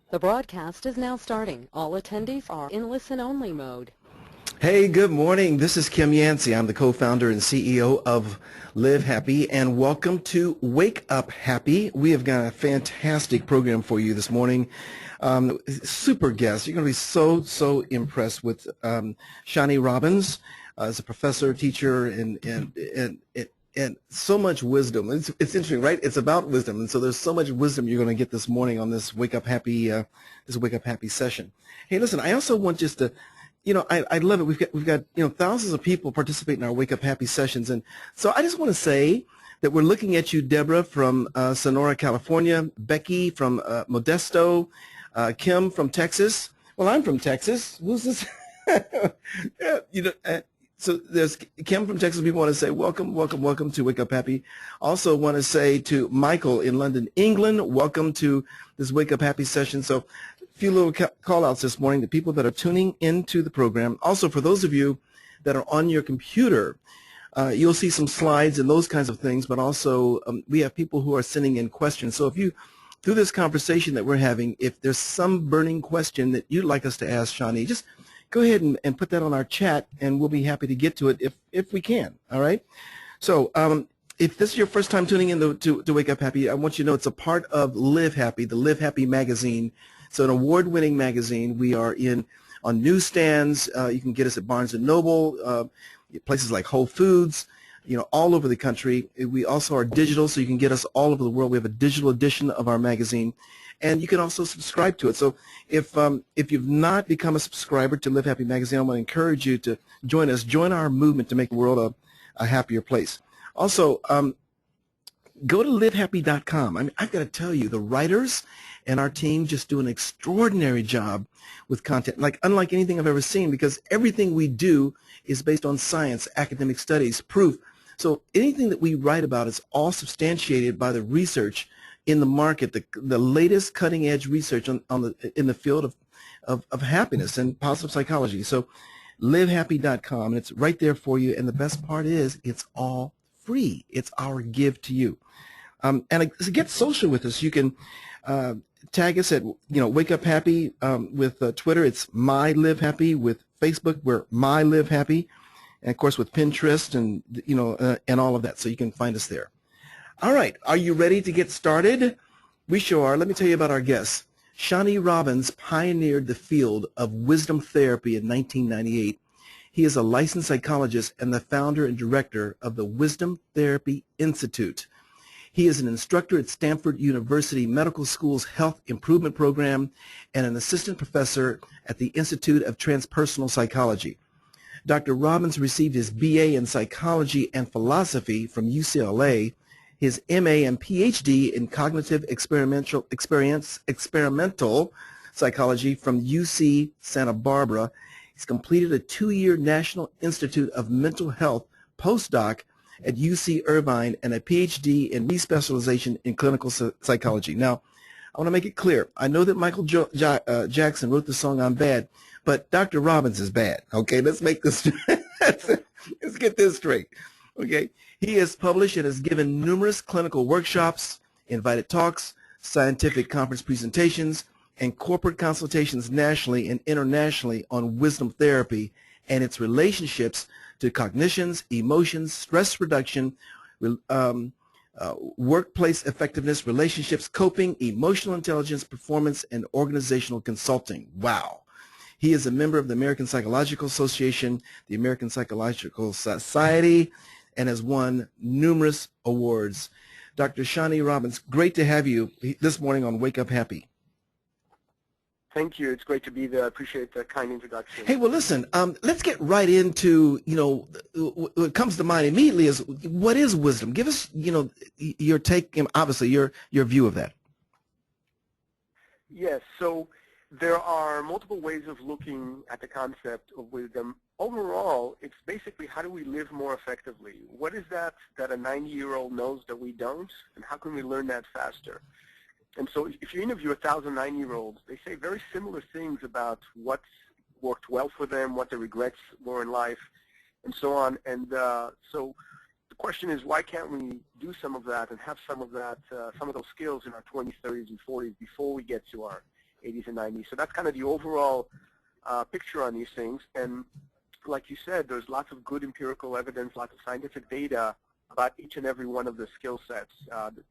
The broadcast is now starting. All attendees are in listen-only mode. Hey, good morning. This is Kim Yancey. I'm the co-founder and CEO of Live Happy, and welcome to Wake Up Happy. We have got a fantastic program for you this morning. Super guest. You're going to be so impressed with Shani Robbins as a professor, teacher, and so much wisdom. It's interesting, right? It's about wisdom, and so there's so much wisdom you're going to get this morning on this Wake Up Happy session. Hey, listen, I also want just to, I love it. We've got thousands of people participate in our Wake Up Happy sessions, and so I just want to say that we're looking at you, Deborah from Sonora, California, Becky from Modesto, Kim from Texas. Well, I'm from Texas. Who's this? Yeah, so there's Kim from Texas. People want to say welcome to Wake Up Happy. Also want to say to Michael in London, England, welcome to this Wake Up Happy session. So a few little call outs this morning to people that are tuning into the program. Also, for those of you that are on your computer, you'll see some slides and those kinds of things, but also we have people who are sending in questions. So if you, through this conversation that we're having, if there's some burning question that you'd like us to ask Shani, just go ahead and put that on our chat, and we'll be happy to get to it if we can, all right? So if this is your first time tuning in to Wake Up Happy, I want you to know it's a part of Live Happy, the Live Happy magazine. It's an award-winning magazine. We are on newsstands. You can get us at Barnes & Noble, places like Whole Foods, all over the country. We also are digital, so you can get us all over the world. We have a digital edition of our magazine, and you can also subscribe to it. So if you've not become a subscriber to Live Happy Magazine, I want to encourage you to join us. Join our movement to make the world a happier place. Also, go to livehappy.com. I mean, I've got to tell you, the writers and our team just do an extraordinary job with content, unlike anything I've ever seen, because everything we do is based on science, academic studies, proof. So anything that we write about is all substantiated by the research in the market, the latest cutting-edge research in the field of happiness and positive psychology. So livehappy.com, and it's right there for you. And the best part is it's all free. It's our give to you. And to get social with us, you can tag us at Wake Up Happy with Twitter. It's My Live Happy. With Facebook, we're My Live Happy, and of course with Pinterest and and all of that. So you can find us there. All right, are you ready to get started? We sure are. Let me tell you about our guest. Shani Robbins pioneered the field of wisdom therapy in 1998. He is a licensed psychologist and the founder and director of the Wisdom Therapy Institute. He is an instructor at Stanford University Medical School's Health Improvement Program and an assistant professor at the Institute of Transpersonal Psychology. Dr. Robbins received his BA in Psychology and Philosophy from UCLA, his MA and PhD in Cognitive Experimental Psychology from UC Santa Barbara. He's completed a 2-year National Institute of Mental Health postdoc at UC Irvine and a PhD in respecialization in clinical psychology. Now, I want to make it clear. I know that Michael Jackson wrote the song "I'm Bad," but Dr. Robbins is bad. Okay, let's make this. Let's get this straight. Okay, he has published and has given numerous clinical workshops, invited talks, scientific conference presentations, and corporate consultations nationally and internationally on wisdom therapy and its relationships to cognitions, emotions, stress reduction, workplace effectiveness, relationships, coping, emotional intelligence, performance, and organizational consulting. Wow. He is a member of the American Psychological Association, the American Psychological Society, and has won numerous awards. Dr. Shani Robbins, great to have you this morning on Wake Up Happy. Thank you. It's great to be there. I appreciate the kind introduction. Hey, well, listen, let's get right into, what comes to mind immediately is, what is wisdom? Give us, your take, obviously, your view of that. Yes. So there are multiple ways of looking at the concept of wisdom. Overall, it's basically how do we live more effectively? What is that a 90-year-old knows that we don't, and how can we learn that faster? And so if you interview 1,000 9-year-olds, they say very similar things about what worked well for them, what their regrets were in life, and so on. And so the question is, why can't we do some of that and have some of that, some of those skills in our 20s, 30s, and 40s before we get to our 80s and 90s. So that's kind of the overall picture on these things. And like you said, there's lots of good empirical evidence, lots of scientific data about each and every one of the skill sets.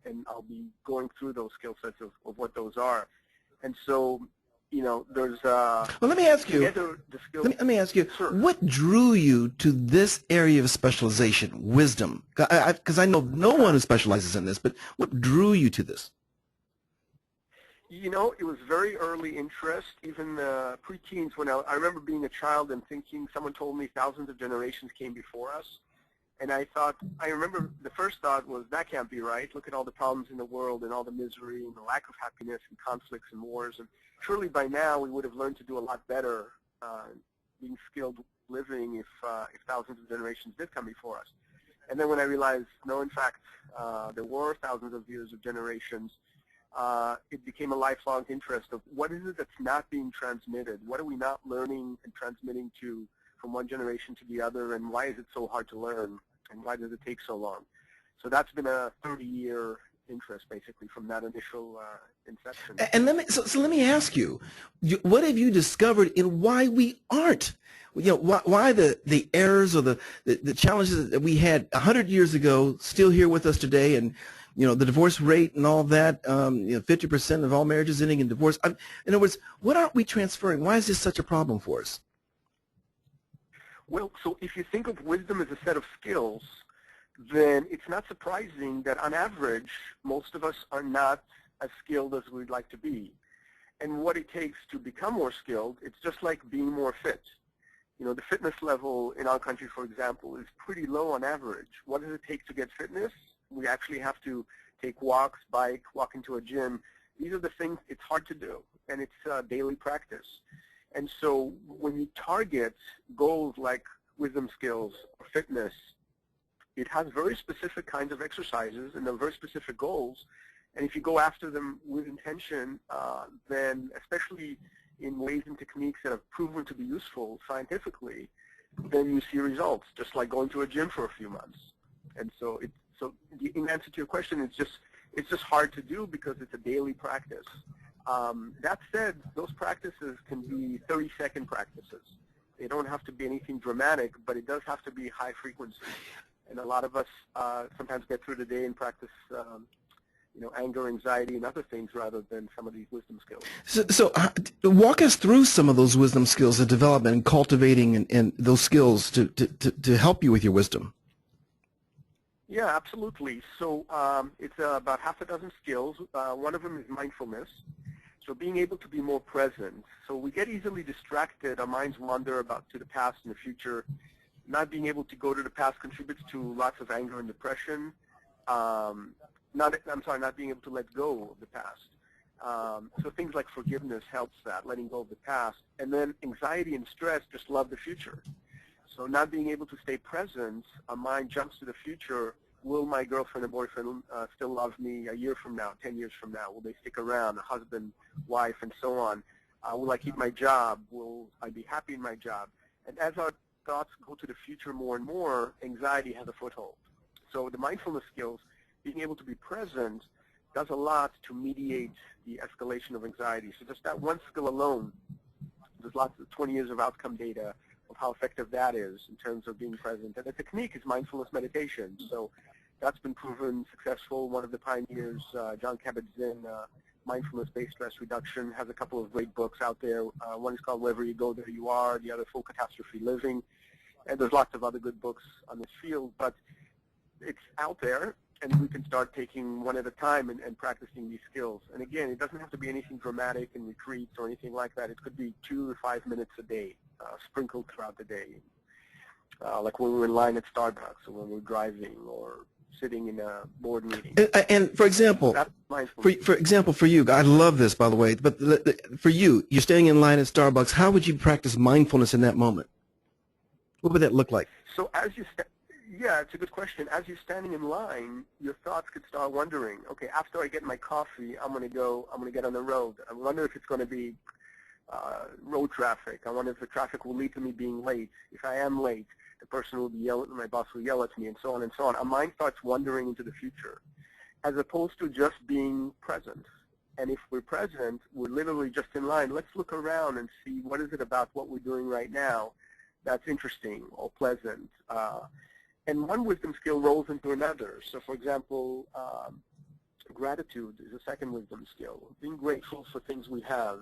And I'll be going through those skill sets of what those are. And so, you know, there's well, let me ask you. Let me ask you. Sure. What drew you to this area of specialization, wisdom? Because I know no one who specializes in this, but what drew you to this? You know, it was very early interest, even pre-teens. When I remember being a child and thinking, someone told me thousands of generations came before us. And I remember the first thought was, that can't be right. Look at all the problems in the world and all the misery and the lack of happiness and conflicts and wars. And surely by now we would have learned to do a lot better being skilled living if thousands of generations did come before us. And then when I realized, no, in fact, there were thousands of years of generations, it became a lifelong interest of what is it that's not being transmitted? What are we not learning and transmitting from one generation to the other, and why is it so hard to learn, and why does it take so long? So that's been a 30-year interest, basically, from that initial inception. And let me ask you, what have you discovered in why we aren't? You know, why the errors or the challenges that we had 100 years ago still here with us today, and you know, the divorce rate and all that, you know, 50% of all marriages ending in divorce. In other words, what aren't we transferring? Why is this such a problem for us? Well, so if you think of wisdom as a set of skills, then it's not surprising that on average, most of us are not as skilled as we'd like to be. And what it takes to become more skilled, it's just like being more fit. You know, the fitness level in our country, for example, is pretty low on average. What does it take to get fitness? We actually have to take walks, walk into a gym. These are the things it's hard to do, and it's daily practice. And so when you target goals like wisdom skills or fitness, it has very specific kinds of exercises and they're very specific goals. And if you go after them with intention, then especially in ways and techniques that have proven to be useful scientifically, then you see results, just like going to a gym for a few months. And so in answer to your question, it's just hard to do because it's a daily practice. That said, those practices can be 30-second practices. They don't have to be anything dramatic, but it does have to be high frequency. And a lot of us sometimes get through the day and practice, you know, anger, anxiety, and other things rather than some of these wisdom skills. So walk us through some of those wisdom skills of development and cultivating and those skills to help you with your wisdom. Yeah, absolutely. So it's about half a dozen skills. One of them is mindfulness. So being able to be more present. So we get easily distracted. Our minds wander to the past and the future. Not being able to go to the past contributes to lots of anger and depression. Not being able to let go of the past. So things like forgiveness helps that, letting go of the past. And then anxiety and stress just love the future. So not being able to stay present, our mind jumps to the future. Will my girlfriend or boyfriend still love me a year from now, 10 years from now? Will they stick around, a husband, wife, and so on? Will I keep my job? Will I be happy in my job? And as our thoughts go to the future more and more, anxiety has a foothold. So the mindfulness skills, being able to be present, does a lot to mediate the escalation of anxiety. So just that one skill alone, there's lots of 20 years of outcome data of how effective that is in terms of being present. And the technique is mindfulness meditation. So that's been proven successful. One of the pioneers, Jon Kabat-Zinn, mindfulness-based stress reduction, has a couple of great books out there. One is called Wherever You Go, There You Are, the other Full Catastrophe Living. And there's lots of other good books on this field, but it's out there, and we can start taking one at a time and practicing these skills. And again, it doesn't have to be anything dramatic in retreats or anything like that. It could be 2 to 5 minutes a day, sprinkled throughout the day. Like when we're in line at Starbucks, or when we're driving, or sitting in a board meeting. And for example, for you, I love this, by the way, but for you, you're standing in line at Starbucks, how would you practice mindfulness in that moment? What would that look like? So as you yeah, it's a good question. As you're standing in line, your thoughts could start wondering, okay, after I get my coffee, I'm going to get on the road. I wonder if it's going to be road traffic. I wonder if the traffic will lead to me being late. If I am late, the person will be my boss will yell at me, and so on and so on. Our mind starts wandering into the future, as opposed to just being present. And if we're present, we're literally just in line. Let's look around and see what is it about what we're doing right now that's interesting or pleasant. And one wisdom skill rolls into another. So for example, gratitude is a second wisdom skill. Being grateful for things we have.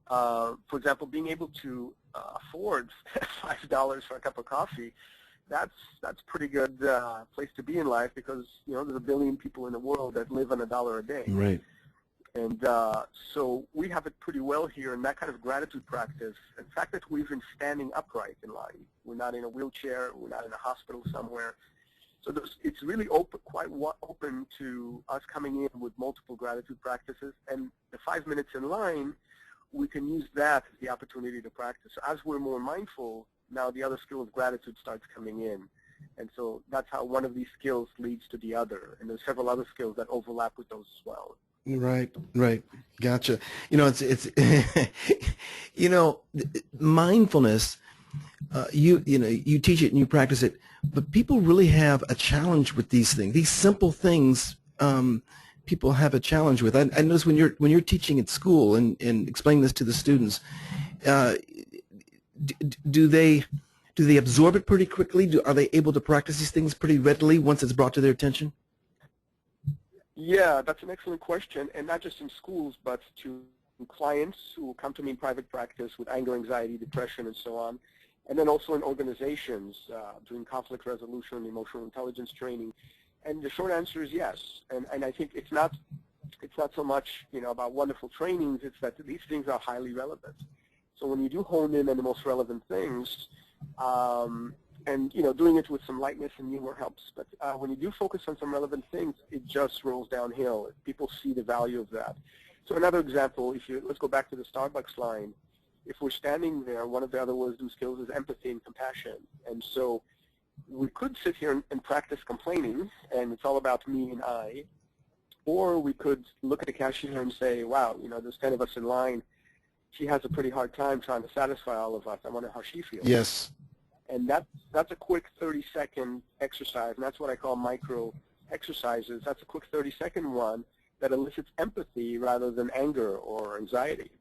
For example, being able to afford $5 for a cup of coffee, that's pretty good place to be in life, because there's 1 billion people in the world that live on $1 a day. Right. And so we have it pretty well here, and that kind of gratitude practice, the fact that we're even standing upright in line, we're not in a wheelchair, we're not in a hospital somewhere. So it's really quite open to us coming in with multiple gratitude practices, and the 5 minutes in line, we can use that as the opportunity to practice. So as we're more mindful, now the other skill of gratitude starts coming in. And so that's how one of these skills leads to the other. And there's several other skills that overlap with those as well. Right, right. Gotcha. It's mindfulness, you teach it and you practice it, but people really have a challenge with these things. These simple things, people have a challenge with. I notice when you're teaching at school and explaining this to the students, do they absorb it pretty quickly? Are they able to practice these things pretty readily once it's brought to their attention? Yeah, that's an excellent question, and not just in schools, but to clients who come to me in private practice with anger, anxiety, depression, and so on, and then also in organizations doing conflict resolution, emotional intelligence training. And the short answer is yes. And I think it's not so much about wonderful trainings. It's that these things are highly relevant. So when you do hone in on the most relevant things, and doing it with some lightness and humor helps. But when you do focus on some relevant things, it just rolls downhill. People see the value of that. So another example, let's go back to the Starbucks line. If we're standing there, one of the other wisdom skills is empathy and compassion. And so we could sit here and practice complaining, and it's all about me and I. Or we could look at the cashier and say, wow, there's 10 of us in line. She has a pretty hard time trying to satisfy all of us. I wonder how she feels. Yes. And that's a quick 30-second exercise, and that's what I call micro exercises. That's a quick 30-second one that elicits empathy rather than anger or anxiety.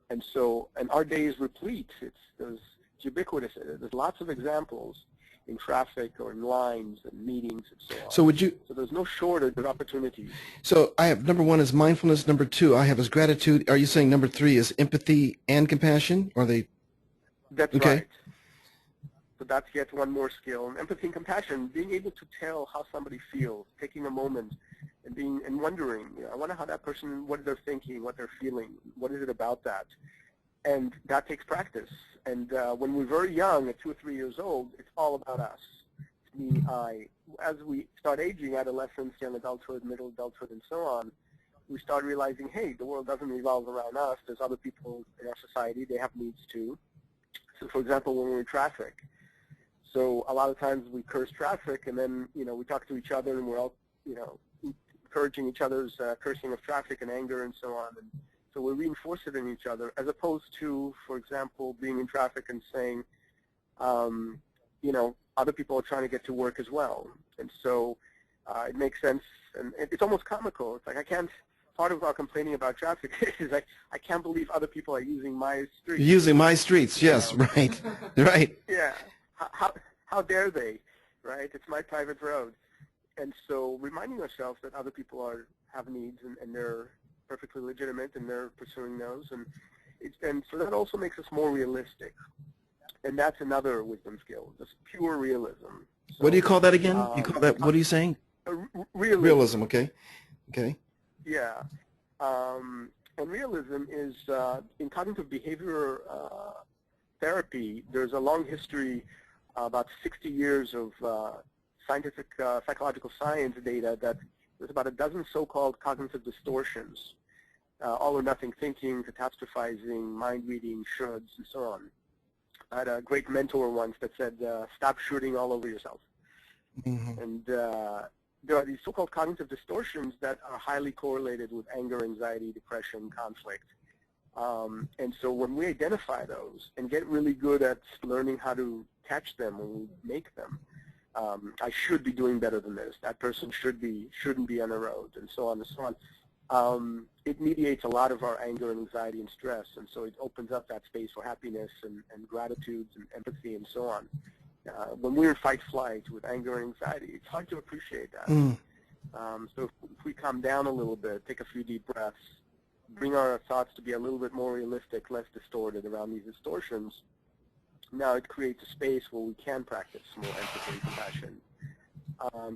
And our day is replete. It's ubiquitous. There's lots of examples in traffic or in lines and meetings and so on. So there's no shortage of opportunities. So I have, number 1 is mindfulness. Number 2 I have is gratitude. Are you saying number 3 is empathy and compassion? Are they? That's okay. Right. So that's yet one more skill. And empathy and compassion, being able to tell how somebody feels, taking a moment and wondering, I wonder how that person, what they're thinking, what they're feeling, what is it about that? And that takes practice. And when we're very young, at 2 or 3 years old, it's all about us. It's me, I. As we start aging, adolescence, young adulthood, middle adulthood, and so on, we start realizing, hey, the world doesn't revolve around us. There's other people in our society. They have needs too. So, for example, when we're in traffic, so a lot of times we curse traffic, and then we talk to each other, and we're all encouraging each other's cursing of traffic and anger and so on. And so we reinforce it in each other, as opposed to, for example, being in traffic and saying, other people are trying to get to work as well. And so it makes sense, and it's almost comical. It's like part of our complaining about traffic is I can't believe other people are using my streets. Using my streets, yes, right, right. Yeah. How dare they, right? It's my private road. And so reminding ourselves that other people have needs, and they're perfectly legitimate, and they're pursuing those. And so that also makes us more realistic. And that's another wisdom skill, just pure realism. So, what do you call that again? You call that, what are you saying? Realism, okay. Okay. Yeah. And realism is, in cognitive behavior therapy, there's a long history, about 60 years of scientific psychological science data, that there's about a dozen so-called cognitive distortions, all or nothing thinking, catastrophizing, mind reading, shoulds, and so on. I had a great mentor once that said, stop shooting all over yourself. Mm-hmm. And there are these so-called cognitive distortions that are highly correlated with anger, anxiety, depression, conflict. And so when we identify those and get really good at learning how to catch them when we make them, I should be doing better than this. That person shouldn't be on the road, and so on and so on. it mediates a lot of our anger and anxiety and stress, and so it opens up that space for happiness and gratitude and empathy and so on. When we're in fight-flight with anger and anxiety, it's hard to appreciate that. So if we calm down a little bit, take a few deep breaths, bring our thoughts to be a little bit more realistic, less distorted around these distortions, now it creates a space where we can practice more empathy and compassion.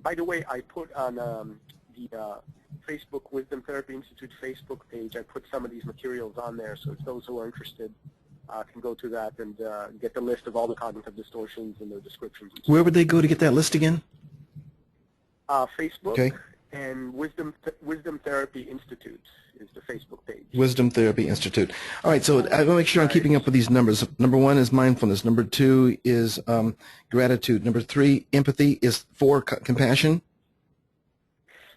By the way, I put on the Facebook Wisdom Therapy Institute Facebook page, I put some of these materials on there, so if those who are interested can go to that and get the list of all the cognitive distortions and their descriptions. Where would they go to get that list again? Facebook Okay. and Wisdom Therapy Institute is the Facebook page. Wisdom Therapy Institute. All right, so I want to make sure I'm keeping up with these numbers. Number 1 is mindfulness. Number 2 is gratitude. Number 3, empathy. Is 4 compassion?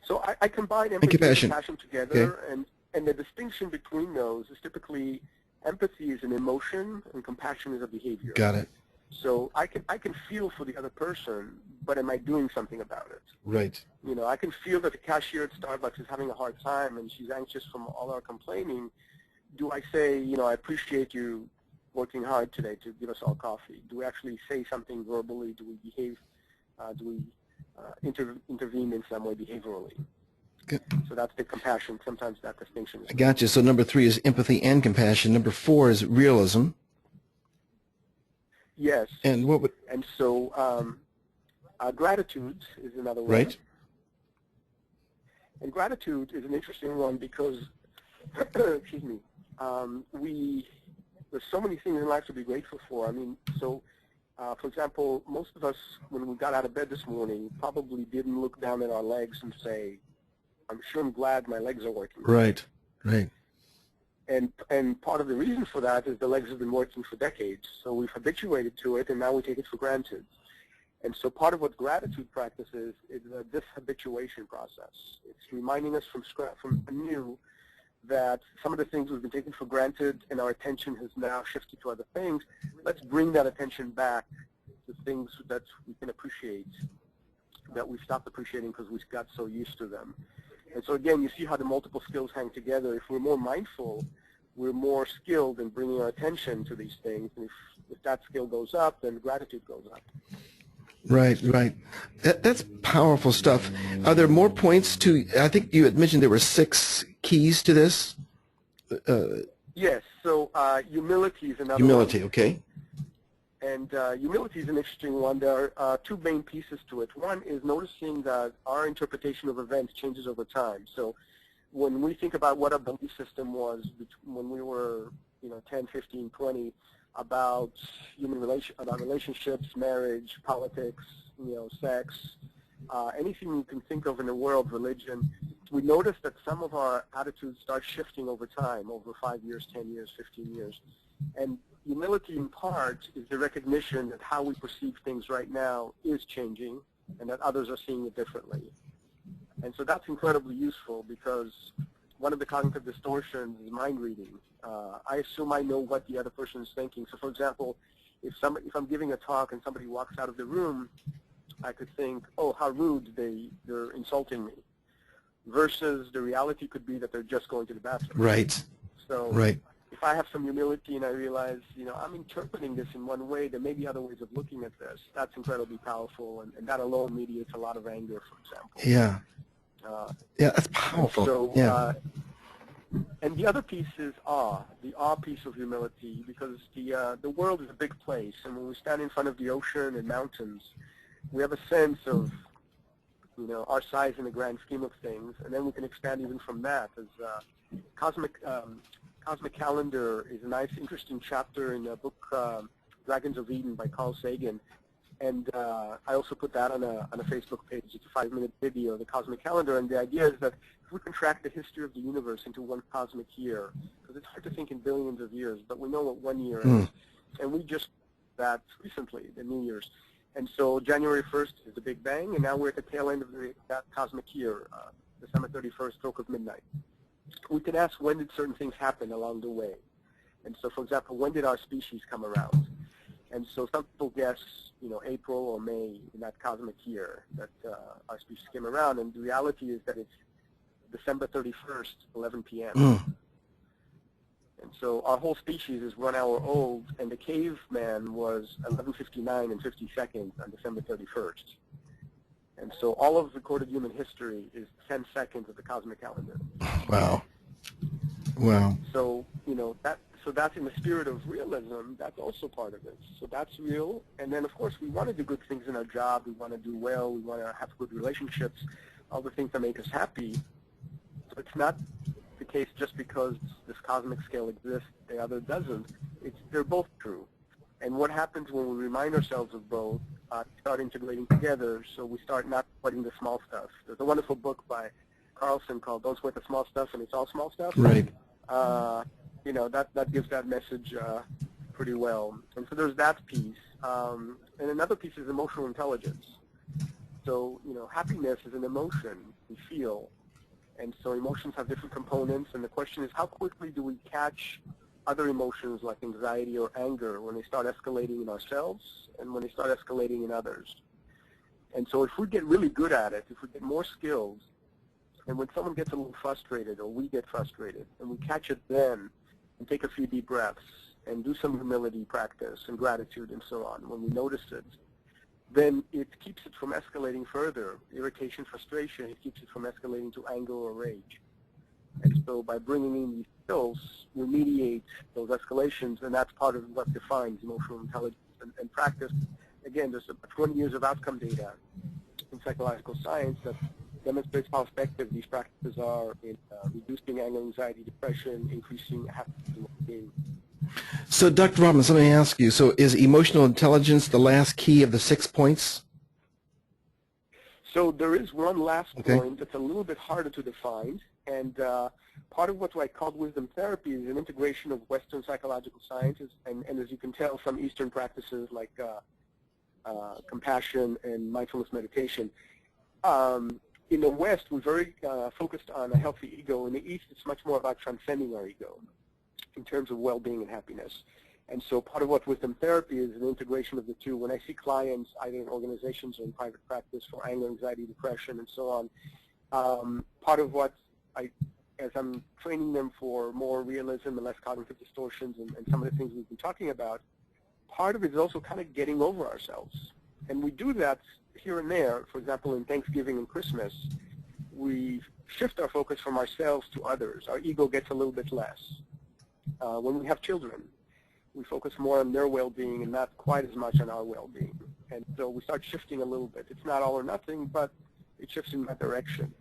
So I combine empathy and compassion together, Okay. and the distinction between those is typically empathy is an emotion and compassion is a behavior. Got it. So I can feel for the other person, but am I doing something about it? Right. You know, I can feel that the cashier at Starbucks is having a hard time and she's anxious from all our complaining. Do I say, you know, I appreciate you working hard today to give us all coffee? Do we actually say something verbally? Do we behave? Do we intervene in some way behaviorally? Good. So that's the compassion. Sometimes that distinction is. I got you. So number 3 is empathy and compassion. Number 4 is realism. Yes. And what would? And so gratitude is another one. Right. And gratitude is an interesting one because, excuse me, there's so many things in life to be grateful for. I mean, so for example, most of us, when we got out of bed this morning, probably didn't look down at our legs and say, I'm sure I'm glad my legs are working. Right. Right. And part of the reason for that is the legs have been working for decades. So we've habituated to it, and now we take it for granted. And so part of what gratitude practices is a dishabituation process. It's reminding us from anew that some of the things we've been taking for granted and our attention has now shifted to other things. Let's bring that attention back to things that we can appreciate, that we stopped appreciating because we got so used to them. And so again, you see how the multiple skills hang together. If we're more mindful, we're more skilled in bringing our attention to these things. And if that skill goes up, then gratitude goes up. Right, right. That's powerful stuff. Are there more points to, I think you had mentioned there were 6 keys to this? Yes, so humility is another Humility, one. okay. And humility is an interesting one. There are 2 main pieces to it. One is noticing that our interpretation of events changes over time. So when we think about what our belief system was when we were, 10, 15, 20, about relationships, marriage, politics, sex, anything you can think of in the world, religion, we notice that some of our attitudes start shifting over time, over 5 years, 10 years, 15 years. And humility, in part, is the recognition that how we perceive things right now is changing and that others are seeing it differently. And so that's incredibly useful because one of the cognitive distortions is mind reading. I assume I know what the other person is thinking. So, for example, if I'm giving a talk and somebody walks out of the room, I could think, oh, how rude, they're insulting me, versus the reality could be that they're just going to the bathroom. Right. So right. If I have some humility and I realize, I'm interpreting this in one way, there may be other ways of looking at this. That's incredibly powerful, and that alone mediates a lot of anger, for example. Yeah. Yeah, that's powerful. So, yeah. And the other piece is awe, the awe piece of humility, because the world is a big place, and when we stand in front of the ocean and mountains, we have a sense of, our size in the grand scheme of things, and then we can expand even from that. As Cosmic Calendar is a nice, interesting chapter in the book Dragons of Eden by Carl Sagan. And I also put that on a Facebook page. It's a 5-minute video, the Cosmic Calendar. And the idea is that if we can track the history of the universe into one cosmic year, because it's hard to think in billions of years, but we know what 1 year is. And we just that recently, the New Year's. And so January 1st is the Big Bang, and now we're at the tail end of that cosmic year, December 31st, stroke of midnight. We can ask, when did certain things happen along the way? And so, for example, when did our species come around? And so some people guess, April or May in that cosmic year that our species came around. And the reality is that it's December 31st, 11 p.m. Mm. And so our whole species is 1 hour old, and the caveman was 11:59 and 50 seconds on December 31st. And so all of recorded human history is 10 seconds of the cosmic calendar. Wow. Wow. So, that's in the spirit of realism. That's also part of it. So that's real. And then, of course, we want to do good things in our job. We want to do well. We want to have good relationships, all the things that make us happy. So it's not the case just because this cosmic scale exists, the other doesn't. They're both true. And what happens when we remind ourselves of both, start integrating together, so we start not sweating the small stuff. There's a wonderful book by Carlson called Don't Sweat the Small Stuff, and it's all small stuff. Right. That gives that message pretty well. And so there's that piece. And another piece is emotional intelligence. So, happiness is an emotion we feel. And so emotions have different components, and the question is how quickly do we catch other emotions like anxiety or anger when they start escalating in ourselves and when they start escalating in others. And so if we get really good at it, if we get more skills, and when someone gets a little frustrated or we get frustrated, and we catch it then and take a few deep breaths and do some humility practice and gratitude and so on, when we notice it, then it keeps it from escalating further. Irritation, frustration, it keeps it from escalating to anger or rage. And so by bringing in these skills, we mediate those escalations, and that's part of what defines emotional intelligence and practice. Again, there's about 20 years of outcome data in psychological science that demonstrates how effective these practices are in reducing anger, anxiety, depression, increasing happiness and well-being. So, Dr. Robbins, let me ask you, so is emotional intelligence the last key of the 6 points? So there is one last Okay. point that's a little bit harder to define, and part of what I call wisdom therapy is an integration of Western psychological sciences, and as you can tell, some Eastern practices like compassion and mindfulness meditation. In the West, we're very focused on a healthy ego. In the East, it's much more about transcending our ego in terms of well-being and happiness. And so part of what wisdom therapy is an integration of the two. When I see clients, either in organizations or in private practice for anger, anxiety, depression, and so on, part of what as I'm training them for more realism and less cognitive distortions and some of the things we've been talking about, part of it is also kind of getting over ourselves. And we do that here and there. For example, in Thanksgiving and Christmas, we shift our focus from ourselves to others. Our ego gets a little bit less. When we have children, we focus more on their well-being and not quite as much on our well-being. And so we start shifting a little bit. It's not all or nothing, but it shifts in that direction.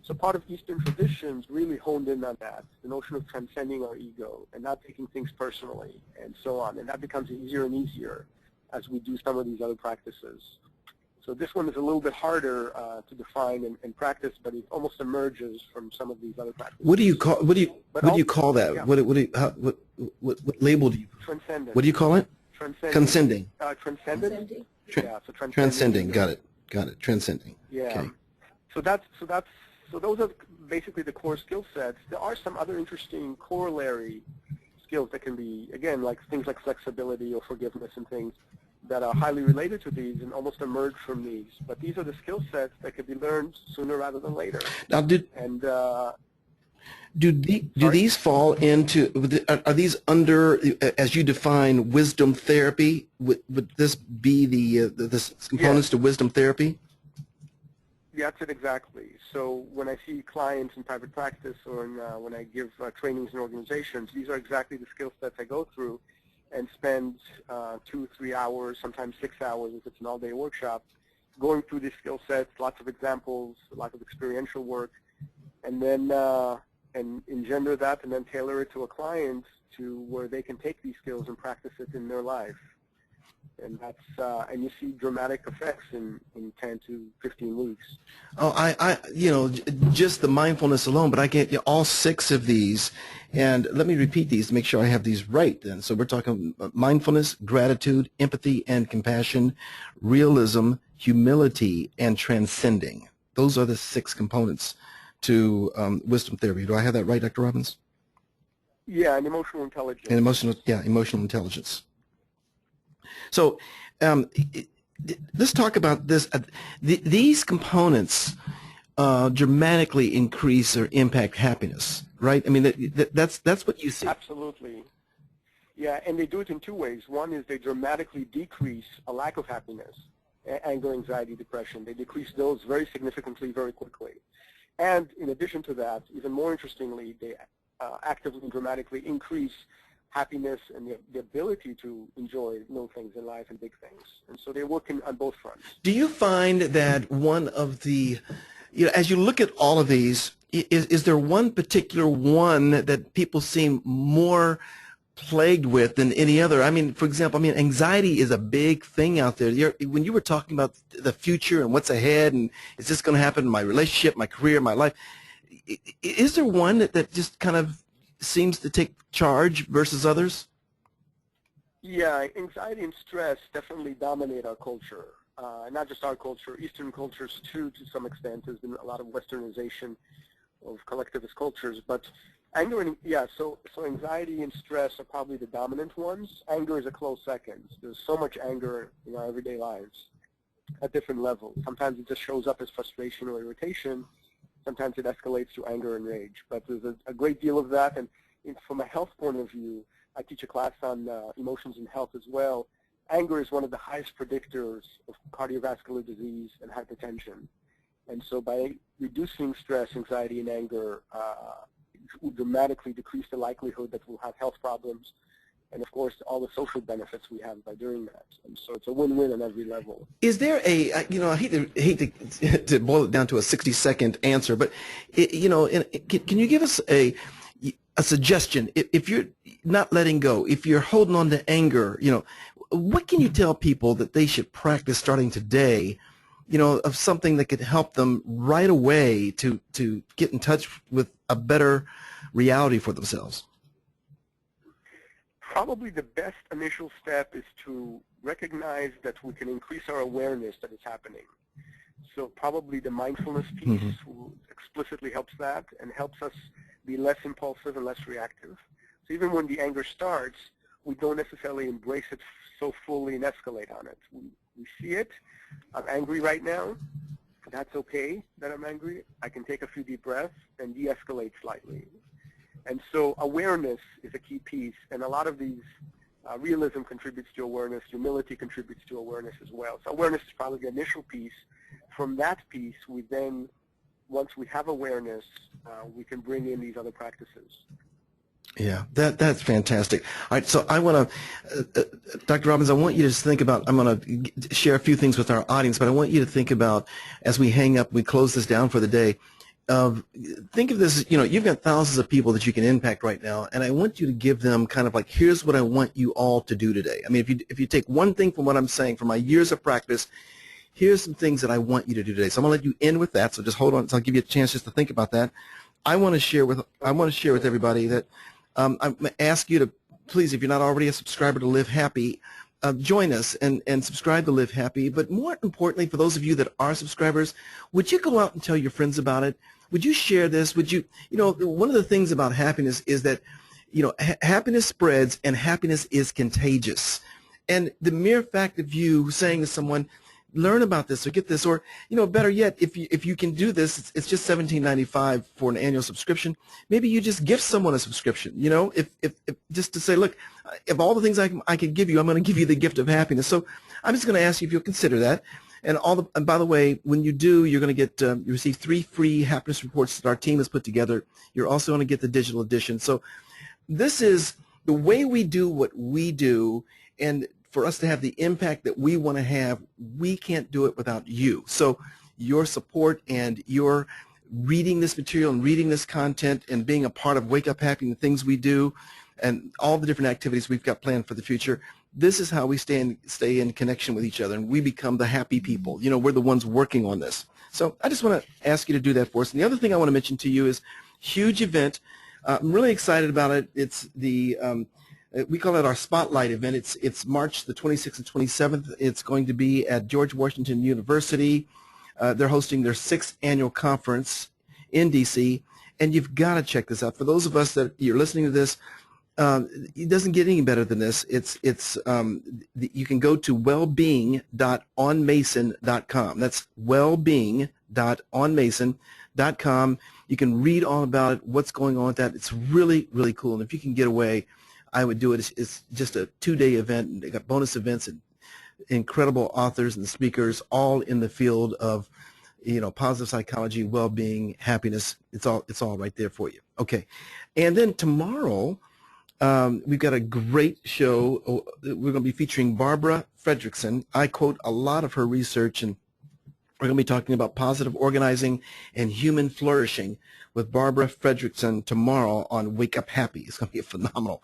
So part of Eastern traditions really honed in on that, the notion of transcending our ego and not taking things personally and so on. And that becomes easier and easier as we do some of these other practices. So this one is a little bit harder to define and practice, but it almost emerges from some of these other practices. What do you call what do you call that? Yeah. What label do you? Transcendent. What do you call it? Transcending. Transcending. Transcendent. Yeah. So Transcending. Got it. Got it. Transcending. Yeah. Okay. So those are basically the core skill sets. There are some other interesting corollary skills that can be, again, like things like flexibility or forgiveness and things that are highly related to these and almost emerge from these. But these are the skill sets that can be learned sooner rather than later. Now, do these fall into, are these under, as you define, wisdom therapy? Would this be the components to wisdom therapy? Yeah, that's it exactly. So when I see clients in private practice or when I give trainings in organizations, these are exactly the skill sets I go through and spend 2-3 hours, sometimes 6 hours if it's an all-day workshop, going through these skill sets, lots of examples, lots of experiential work, and then and engender that and then tailor it to a client to where they can take these skills and practice it in their life. And that's and you see dramatic effects in 10 to 15 weeks. Oh, just the mindfulness alone, but I get all 6 of these, and let me repeat these to make sure I have these right then. So we're talking mindfulness, gratitude, empathy and compassion, realism, humility, and transcending. Those are the 6 components to wisdom therapy. Do I have that right, Dr. Robbins? Yeah, and emotional intelligence. And emotional intelligence. So let's talk about this. These components dramatically increase or impact happiness, right? I mean, that's what you see. Absolutely. Yeah, and they do it in two ways. One is they dramatically decrease a lack of happiness, anger, anxiety, depression. They decrease those very significantly, very quickly. And in addition to that, even more interestingly, they actively and dramatically increase happiness and the ability to enjoy little things in life and big things. And so they're working on both fronts. Do you find that one of the, as you look at all of these, is there one particular one that people seem more plagued with than any other? I mean, for example, anxiety is a big thing out there. When you were talking about the future and what's ahead and is this going to happen in my relationship, my career, my life, is there one that just kind of seems to take charge versus others? Yeah, anxiety and stress definitely dominate our culture. Not just our culture, Eastern cultures too, to some extent. There's been a lot of westernization of collectivist cultures, but anger and, so anxiety and stress are probably the dominant ones. Anger is a close second. There's so much anger in our everyday lives at different levels. Sometimes it just shows up as frustration or irritation. Sometimes it escalates to anger and rage. But there's a great deal of that. And from a health point of view, I teach a class on emotions and health as well. Anger is one of the highest predictors of cardiovascular disease and hypertension. And so by reducing stress, anxiety, and anger, will dramatically decrease the likelihood that we'll have health problems, and of course all the social benefits we have by doing that. And so it's a win-win on every level. Is there a, I hate to boil it down to a 60-second answer, but can you give us a suggestion? If you're not letting go, if you're holding on to anger, what can you tell people that they should practice starting today? Of something that could help them right away to get in touch with a better reality for themselves? Probably the best initial step is to recognize that we can increase our awareness that it's happening. So probably the mindfulness piece explicitly helps that and helps us be less impulsive and less reactive. So even when the anger starts, we don't necessarily embrace it so fully and escalate on it. We see it. I'm angry right now. That's okay that I'm angry. I can take a few deep breaths and de-escalate slightly. And so awareness is a key piece. And a lot of these, realism contributes to awareness. Humility contributes to awareness as well. So awareness is probably the initial piece. From that piece, we then, once we have awareness, we can bring in these other practices. Yeah, that's fantastic. All right, so I want to, Dr. Robbins, I want you to just think about, I'm going to share a few things with our audience, but I want you to think about, as we hang up, we close this down for the day, think of this, you've got thousands of people that you can impact right now, and I want you to give them kind of like, here's what I want you all to do today. I mean, if you take one thing from what I'm saying, from my years of practice, here's some things that I want you to do today. So I'm going to let you end with that, so just hold on, so I'll give you a chance just to think about that. I want to share with everybody that I'm going to ask you to, please, if you're not already a subscriber to Live Happy, join us and subscribe to Live Happy. But more importantly, for those of you that are subscribers, would you go out and tell your friends about it? Would you share this? Would you, one of the things about happiness is that, happiness spreads and happiness is contagious. And the mere fact of you saying to someone, learn about this or get this, or better yet, if you can do this, it's just $17.95 for an annual subscription. Maybe you just gift someone a subscription. If just to say, look, of all the things I can give you, I'm going to give you the gift of happiness. So I'm just going to ask you if you'll consider that. And by the way, when you do, you're going to get you receive 3 free happiness reports that our team has put together. You're also going to get the digital edition. So this is the way we do what we do, and for us to have the impact that we want to have, we can't do it without you. So your support and your reading this material and reading this content and being a part of Wake Up Happy and the things we do and all the different activities we've got planned for the future, this is how we stay in connection with each other, and we become the happy people. We're the ones working on this. So I just want to ask you to do that for us. And the other thing I want to mention to you is huge event. I'm really excited about it. It's the we call it our Spotlight event. It's March the 26th and 27th. It's going to be at George Washington University. They're hosting their 6th annual conference in D.C., and you've got to check this out. For those of us that you're listening to this, it doesn't get any better than this. You can go to wellbeing.onmason.com. That's wellbeing.onmason.com. You can read all about it, what's going on with that. It's really, really cool. And if you can get away, I would do it. It's just a 2-day event, and they got bonus events and incredible authors and speakers all in the field of, positive psychology, well-being, happiness. It's all right there for you. Okay. And then tomorrow, we've got a great show. We're going to be featuring Barbara Fredrickson. I quote a lot of her research, and we're going to be talking about positive organizing and human flourishing with Barbara Fredrickson tomorrow on Wake Up Happy. It's going to be a phenomenal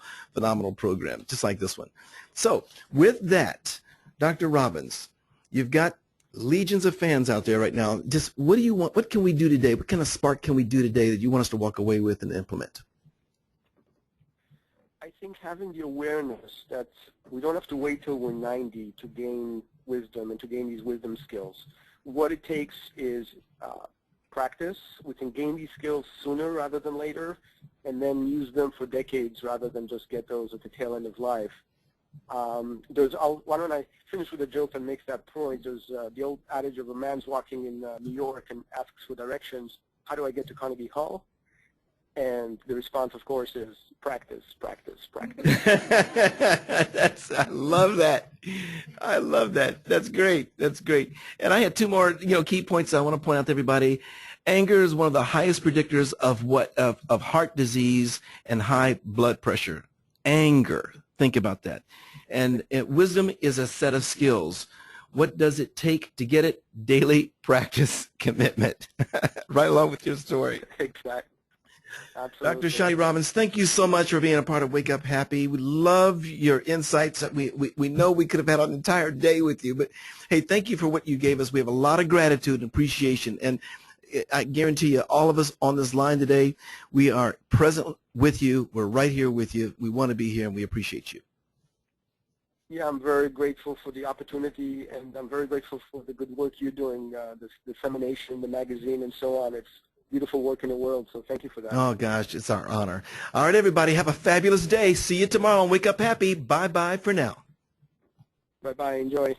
program, just like this one. So with that, Dr. Robbins, you've got legions of fans out there right now. Just what do you want? What can we do today? What kind of spark can we do today that you want us to walk away with and implement? I think having the awareness that we don't have to wait till we're 90 to gain wisdom and to gain these wisdom skills. What it takes is practice. We can gain these skills sooner rather than later, and then use them for decades rather than just get those at the tail end of life. Why don't I finish with a joke that makes that point? There's the old adage of a man's walking in New York and asks for directions, how do I get to Carnegie Hall? And the response, of course, is practice, practice, practice. I love that. I love that. That's great. That's great. And I had two more, key points I want to point out to everybody. Anger is one of the highest predictors of of heart disease and high blood pressure. Anger. Think about that. And wisdom is a set of skills. What does it take to get it? Daily practice, commitment. Right along with your story. Exactly. Absolutely. Dr. Shani Robbins, thank you so much for being a part of Wake Up Happy. We love your insights. We know we could have had an entire day with you, but hey, thank you for what you gave us. We have a lot of gratitude and appreciation, and I guarantee you, all of us on this line today, we are present with you. We're right here with you. We want to be here, and we appreciate you. Yeah, I'm very grateful for the opportunity, and I'm very grateful for the good work you're doing, the dissemination, the magazine, and so on. It's beautiful work in the world, so thank you for that. Oh, gosh, it's our honor. All right, everybody, have a fabulous day. See you tomorrow on Wake Up Happy. Bye-bye for now. Bye-bye. Enjoy.